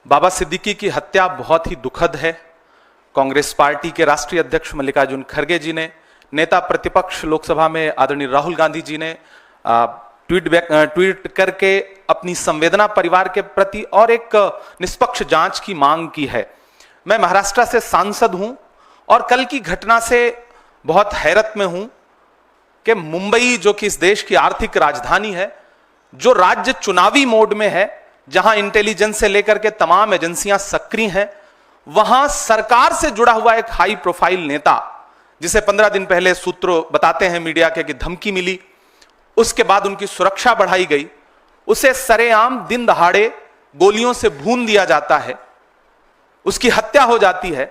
बाबा सिद्दीकी की हत्या बहुत ही दुखद है। कांग्रेस पार्टी के राष्ट्रीय अध्यक्ष मल्लिकार्जुन खड़गे जी ने, नेता प्रतिपक्ष लोकसभा में आदरणीय राहुल गांधी जी ने ट्वीट करके अपनी संवेदना परिवार के प्रति और एक निष्पक्ष जांच की मांग की है। मैं महाराष्ट्र से सांसद हूं और कल की घटना से बहुत हैरत में हूं कि मुंबई, जो कि इस देश की आर्थिक राजधानी है, जो राज्य चुनावी मोड में है, जहां इंटेलिजेंस से लेकर के तमाम एजेंसियां सक्रिय हैं, वहां सरकार से जुड़ा हुआ एक हाई प्रोफाइल नेता, जिसे 15 दिन पहले सूत्र बताते हैं मीडिया के कि धमकी मिली, उसके बाद उनकी सुरक्षा बढ़ाई गई, उसे सरेआम दिन दहाड़े गोलियों से भून दिया जाता है, उसकी हत्या हो जाती है।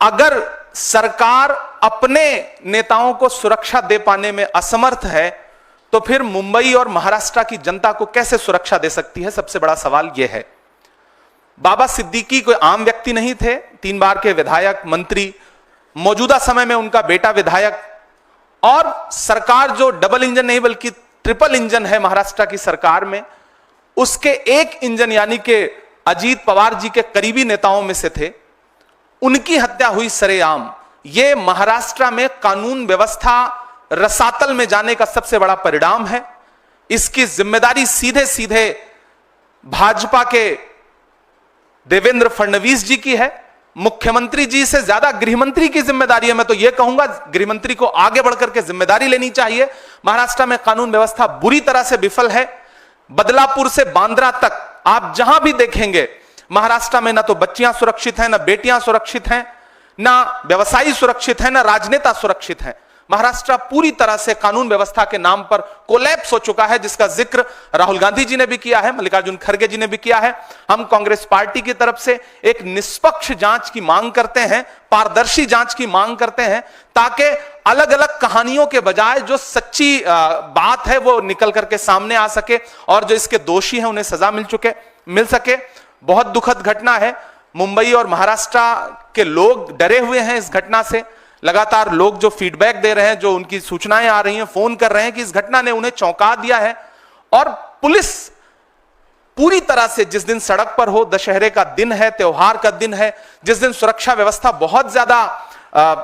अगर सरकार अपने नेताओं को सुरक्षा दे पाने में असमर्थ है तो फिर मुंबई और महाराष्ट्र की जनता को कैसे सुरक्षा दे सकती है? सबसे बड़ा सवाल यह है। बाबा सिद्दीकी कोई आम व्यक्ति नहीं थे, 3 बार के विधायक, मंत्री, मौजूदा समय में उनका बेटा विधायक, और सरकार जो डबल इंजन नहीं बल्कि ट्रिपल इंजन है महाराष्ट्र की सरकार में, उसके एक इंजन यानी कि अजीत पवार जी के करीबी नेताओं में से थे। उनकी हत्या हुई सरेआम। यह महाराष्ट्र में कानून व्यवस्था रसातल में जाने का सबसे बड़ा परिणाम है। इसकी जिम्मेदारी सीधे सीधे भाजपा के देवेंद्र फडणवीस जी की है। मुख्यमंत्री जी से ज्यादा गृहमंत्री की जिम्मेदारी है। मैं तो यह कहूंगा गृहमंत्री को आगे बढ़कर के जिम्मेदारी लेनी चाहिए। महाराष्ट्र में कानून व्यवस्था बुरी तरह से विफल है। बदलापुर से बांद्रा तक आप जहां भी देखेंगे महाराष्ट्र में ना तो बच्चियां सुरक्षित हैं, ना बेटियां सुरक्षित हैं, ना व्यवसायी सुरक्षित हैं, ना राजनेता सुरक्षित हैं। महाराष्ट्र पूरी तरह से कानून व्यवस्था के नाम पर कोलैप्स हो चुका है, जिसका जिक्र राहुल गांधी जी ने भी किया है, मल्लिकार्जुन खड़गे जी ने भी किया है। हम कांग्रेस पार्टी की तरफ से एक निष्पक्ष जांच की मांग करते हैं, पारदर्शी जांच की मांग करते हैं, ताकि अलग अलग कहानियों के बजाय जो सच्ची बात है वो निकल करके सामने आ सके और जो इसके दोषी हैं उन्हें सजा मिल सके। बहुत दुखद घटना है। मुंबई और महाराष्ट्र के लोग डरे हुए हैं इस घटना से। लगातार लोग जो फीडबैक दे रहे हैं, जो उनकी सूचनाएं आ रही हैं, फोन कर रहे हैं कि इस घटना ने उन्हें चौंका दिया है। और पुलिस पूरी तरह से, जिस दिन सड़क पर हो, दशहरे का दिन है, त्योहार का दिन है, जिस दिन सुरक्षा व्यवस्था बहुत ज्यादा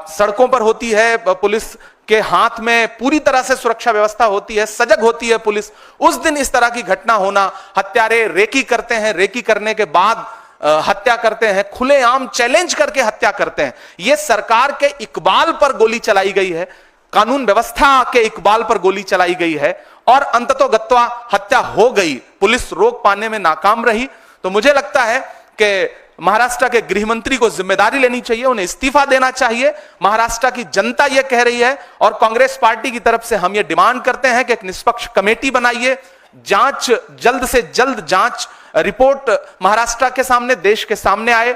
सड़कों पर होती है, पुलिस के हाथ में पूरी तरह से सुरक्षा व्यवस्था होती है, सजग होती है पुलिस, उस दिन इस तरह की घटना होना, हत्यारे रेकी करते हैं, रेकी करने के बाद हत्या करते हैं, खुलेआम चैलेंज करके हत्या करते हैं। यह सरकार के इकबाल पर गोली चलाई गई है, कानून व्यवस्था के इकबाल पर गोली चलाई गई है और अंततोगत्वा हत्या हो गई। पुलिस रोक पाने में नाकाम रही। तो मुझे लगता है कि महाराष्ट्र के गृहमंत्री को जिम्मेदारी लेनी चाहिए, उन्हें इस्तीफा देना चाहिए। महाराष्ट्र की जनता यह कह रही है और कांग्रेस पार्टी की तरफ से हम यह डिमांड करते हैं कि एक निष्पक्ष कमेटी बनाइए, जांच, जल्द से जल्द जांच रिपोर्ट महाराष्ट्र के सामने, देश के सामने आए,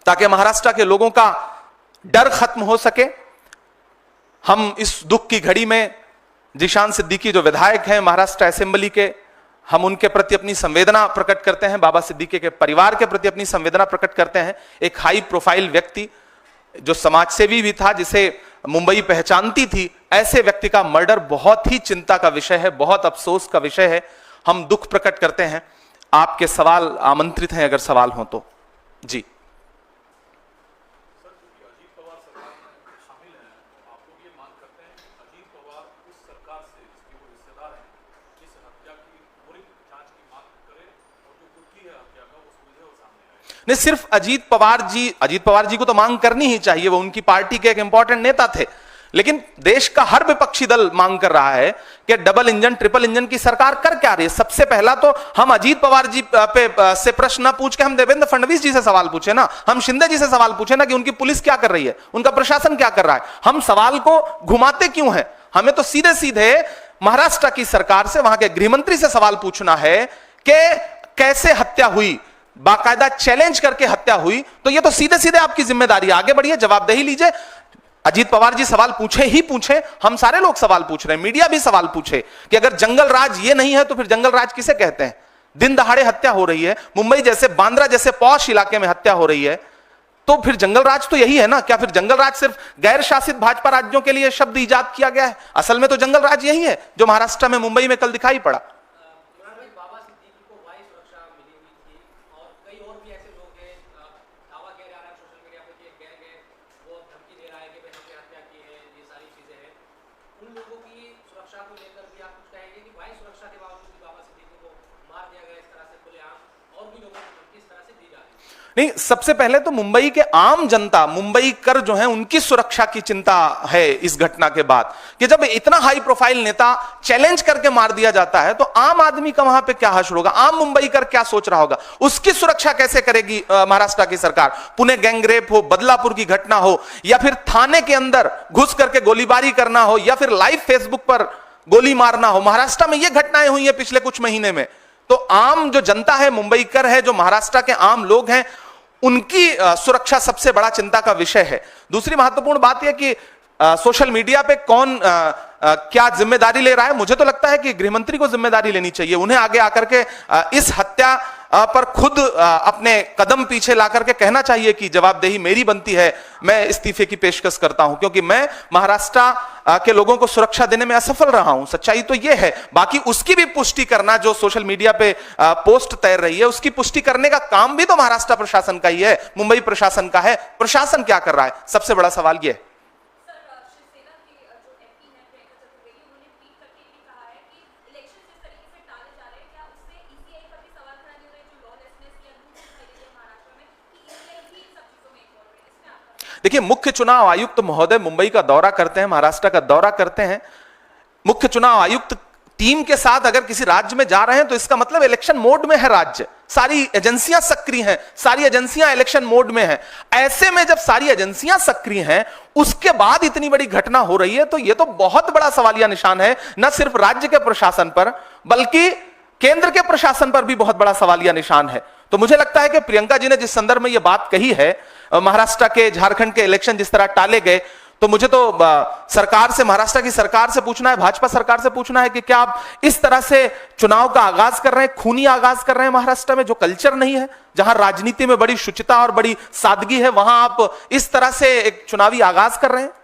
ताकि महाराष्ट्र के लोगों का डर खत्म हो सके। हम इस दुख की घड़ी में जीशान सिद्दीकी जो विधायक हैं महाराष्ट्र असेंबली के, हम उनके प्रति अपनी संवेदना प्रकट करते हैं, बाबा सिद्दीकी के परिवार के प्रति अपनी संवेदना प्रकट करते हैं। एक हाई प्रोफाइल व्यक्ति जो समाजसेवी भी था, जिसे मुंबई पहचानती थी, ऐसे व्यक्ति का मर्डर बहुत ही चिंता का विषय है, बहुत अफसोस का विषय है। हम दुख प्रकट करते हैं। आपके सवाल आमंत्रित हैं, अगर सवाल हो तो। जी। नहीं, सिर्फ अजीत पवार जी को तो मांग करनी ही चाहिए, वो उनकी पार्टी के एक इंपॉर्टेंट नेता थे, लेकिन देश का हर विपक्षी दल मांग कर रहा है कि डबल इंजन, ट्रिपल इंजन की सरकार कर क्या रही है। सबसे पहला तो हम अजीत पवार जी पे से प्रश्न न पूछ के हम देवेंद्र फडणवीस जी से सवाल पूछे ना, हम शिंदे जी से सवाल पूछे ना कि उनकी पुलिस क्या कर रही है, उनका प्रशासन क्या कर रहा है। हम सवाल को घुमाते क्यों हैं? हमें तो सीधे सीधे महाराष्ट्र की सरकार से, वहां के गृहमंत्री से सवाल पूछना है कि कैसे हत्या हुई, बाकायदा चैलेंज करके हत्या हुई। तो ये तो सीधे सीधे आपकी जिम्मेदारी, आगे बढ़िए, जवाबदेही लीजिए। अजीत पवार जी सवाल पूछे ही पूछे, हम सारे लोग सवाल पूछ रहे हैं, मीडिया भी सवाल पूछे कि अगर जंगल राज ये नहीं है तो फिर जंगल राज किसे कहते हैं? दिन दहाड़े हत्या हो रही है, मुंबई जैसे, बांद्रा जैसे पॉश इलाके में हत्या हो रही है, तो फिर जंगल राज तो यही है ना? क्या फिर जंगल राज सिर्फ गैर शासित भाजपा राज्यों के लिए शब्द इजाद किया गया है? असल में तो जंगल राज यही है जो महाराष्ट्र में, मुंबई में कल दिखाई पड़ा। बाबा सिद्दीकी को वायु सुरक्षा मिली हुई थी और कई और भी ऐसे लोग हैं, दावा किया जा रहा है सोशल मीडिया पे कि एक गैंग है, वो धमकी दे रहा है कि भाई हमने हत्या की है, ये सारी चीजें हैं। उन लोगों की सुरक्षा को लेकर भी आप कुछ कहेंगे कि भाई सुरक्षा के बावजूद भी बाबा सिद्दीकी को मार दिया गया इस तरह से खुलेआम, और भी लोगों को धमकी इस तरह से दी जा रही है? नहीं, सबसे पहले तो मुंबई के आम जनता, मुंबई कर जो है, उनकी सुरक्षा की चिंता है इस घटना के बाद, कि जब इतना हाई प्रोफाइल नेता चैलेंज करके मार दिया जाता है तो आम आदमी का वहां पे क्या हश्र होगा, आम मुंबई कर क्या सोच रहा होगा, उसकी सुरक्षा कैसे करेगी महाराष्ट्र की सरकार। पुणे गैंगरेप हो, बदलापुर की घटना हो, या फिर थाने के अंदर घुस करके गोलीबारी करना हो, या फिर लाइव फेसबुक पर गोली मारना हो, महाराष्ट्र में ये घटनाएं हुई है पिछले कुछ महीने में। तो आम जो जनता है, मुंबई कर है, जो महाराष्ट्र के आम लोग हैं, उनकी सुरक्षा सबसे बड़ा चिंता का विषय है। दूसरी महत्वपूर्ण बात यह कि सोशल मीडिया पे कौन क्या जिम्मेदारी ले रहा है। मुझे तो लगता है कि गृहमंत्री को जिम्मेदारी लेनी चाहिए, उन्हें आगे आकर के इस हत्या पर खुद अपने कदम पीछे ला करके कहना चाहिए कि जवाबदेही मेरी बनती है, मैं इस्तीफे की पेशकश करता हूं, क्योंकि मैं महाराष्ट्र के लोगों को सुरक्षा देने में असफल रहा हूं। सच्चाई तो यह है। बाकी उसकी भी पुष्टि करना, जो सोशल मीडिया पे पोस्ट तैर रही है, उसकी पुष्टि करने का काम भी तो महाराष्ट्र प्रशासन का ही है, मुंबई प्रशासन का है। प्रशासन क्या कर रहा है, सबसे बड़ा सवाल यह है। देखिए, मुख्य चुनाव आयुक्त महोदय मुंबई का दौरा करते हैं, महाराष्ट्र का दौरा करते हैं। मुख्य चुनाव आयुक्त टीम के साथ अगर किसी राज्य में जा रहे हैं तो इसका मतलब इलेक्शन मोड में है राज्य, सारी एजेंसियां सक्रिय हैं, सारी एजेंसियां इलेक्शन मोड में हैं। ऐसे में जब सारी एजेंसियां सक्रिय हैं, उसके बाद इतनी बड़ी घटना हो रही है, तो यह तो बहुत बड़ा सवालिया निशान है, न सिर्फ राज्य के प्रशासन पर बल्कि केंद्र के प्रशासन पर भी बहुत बड़ा सवालिया निशान है। तो मुझे लगता है कि प्रियंका जी ने जिस संदर्भ में यह बात कही है, महाराष्ट्र के, झारखंड के इलेक्शन जिस तरह टाले गए, तो मुझे तो सरकार से, महाराष्ट्र की सरकार से पूछना है, भाजपा सरकार से पूछना है कि क्या आप इस तरह से चुनाव का आगाज कर रहे हैं, खूनी आगाज कर रहे हैं महाराष्ट्र में, जो कल्चर नहीं है, जहां राजनीति में बड़ी शुचिता और बड़ी सादगी है, वहां आप इस तरह से एक चुनावी आगाज कर रहे हैं।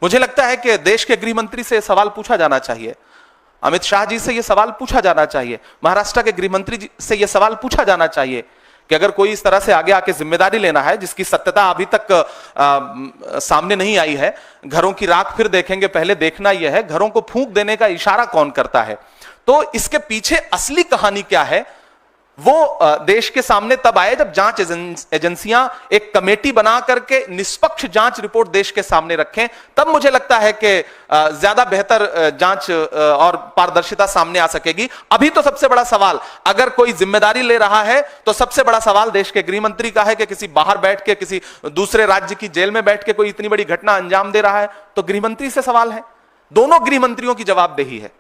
मुझे लगता है कि देश के गृह मंत्री से यह सवाल पूछा जाना चाहिए, अमित शाह जी से यह सवाल पूछा जाना चाहिए, महाराष्ट्र के गृह मंत्री से यह सवाल पूछा जाना चाहिए कि अगर कोई इस तरह से आगे आके जिम्मेदारी लेना है जिसकी सत्यता अभी तक सामने नहीं आई है, घरों की राख फिर देखेंगे, पहले देखना यह है घरों को फूंक देने का इशारा कौन करता है। तो इसके पीछे असली कहानी क्या है, वो देश के सामने तब आए जब जांच एजेंसियां एक कमेटी बना करके निष्पक्ष जांच रिपोर्ट देश के सामने रखें, तब मुझे लगता है कि ज्यादा बेहतर जांच और पारदर्शिता सामने आ सकेगी। अभी तो सबसे बड़ा सवाल, अगर कोई जिम्मेदारी ले रहा है तो सबसे बड़ा सवाल देश के गृह मंत्री का है कि किसी बाहर बैठ के, किसी दूसरे राज्य की जेल में बैठ के कोई इतनी बड़ी घटना अंजाम दे रहा है, तो गृह मंत्री से सवाल है। दोनों गृह मंत्रियों की जवाबदेही है।